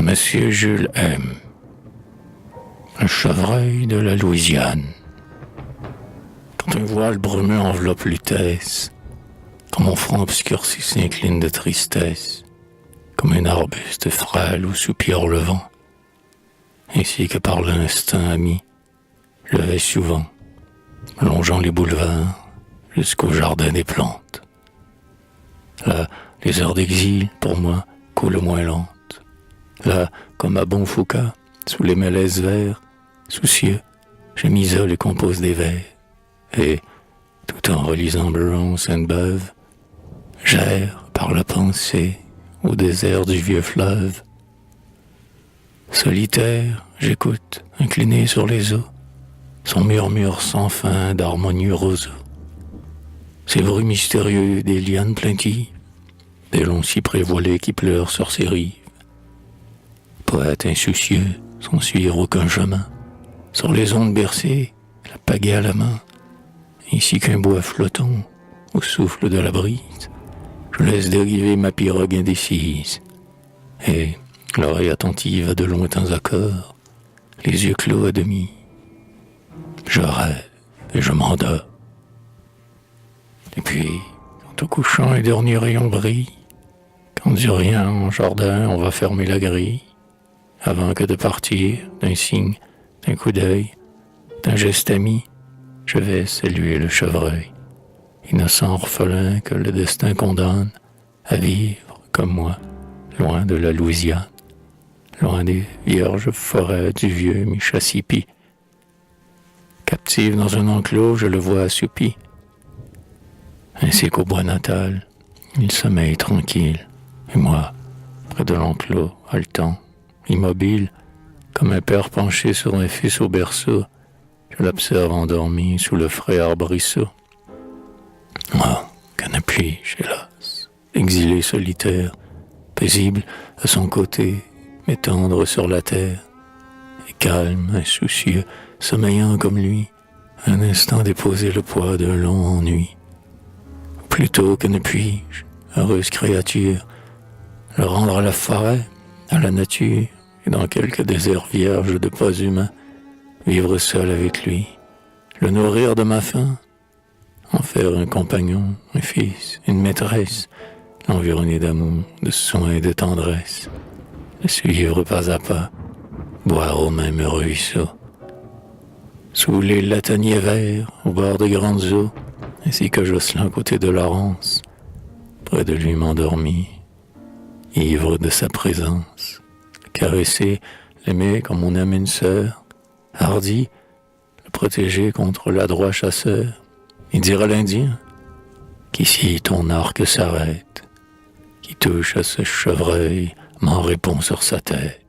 à Monsieur Jules M., un chevreuil de la Louisiane. Quand un voile brumeux enveloppe lutèce, quand mon front obscurci s'incline de tristesse, comme un arbuste frêle où soupire le vent, ainsi que par l'instinct ami, je vais souvent, longeant les boulevards jusqu'au jardin des plantes. Là, les heures d'exil, pour moi, coulent moins lentes. Là, comme à Bonfouca, sous les mélèzes verts, soucieux, je m'isole et compose des vers. Et, tout en relisant Brown Sainte-Beuve, j'erre par la pensée au désert du vieux fleuve. Solitaire, j'écoute, incliné sur les eaux, son murmure sans fin d'harmonieux roseaux. Ces bruits mystérieux des lianes plaintives, des longs cyprès voilés qui pleurent sur ses rives. Poète insoucieux, sans suivre aucun chemin, sur les ondes bercées, la pagaie à la main, ainsi qu'un bois flottant au souffle de la brise, je laisse dériver ma pirogue indécise, et, l'oreille attentive à de lointains accords, les yeux clos à demi, je rêve et je m'endors. Et puis, quand au couchant un dernier rayon brille, quand du rien en jardin on va fermer la grille, avant que de partir, d'un signe, d'un coup d'œil, d'un geste ami, je vais saluer le chevreuil, innocent orphelin que le destin condamne à vivre, comme moi, loin de la Louisiane, loin des vierges forêts du vieux Michissippi. Captif dans un enclos, je le vois assoupi, ainsi qu'au bois natal, il sommeille tranquille, et moi, près de l'enclos, haletant, immobile, comme un père penché sur un fils au berceau, je l'observe endormi sous le frais arbrisseau. Moi, que ne puis-je, hélas, exilé solitaire, paisible à son côté, m'étendre sur la terre, et calme, insoucieux, sommeillant comme lui, un instant déposer le poids d'un long ennui. Plutôt que ne puis-je, heureuse créature, le rendre à la forêt, à la nature, et dans quelque désert vierge de pas humains, vivre seul avec lui, le nourrir de ma faim, en faire un compagnon, un fils, une maîtresse, l'environner d'amour, de soins et de tendresse, le suivre pas à pas, boire au même ruisseau, sous les lataniers verts, au bord des grandes eaux, ainsi que Jocelyn côté de Laurence, près de lui m'endormir, ivre de sa présence, caresser, l'aimer comme on aime une sœur, hardi, le protéger contre l'adroit chasseur, et dire à l'Indien qu'ici ton arc s'arrête, qui touche à ce chevreuil m'en répond sur sa tête.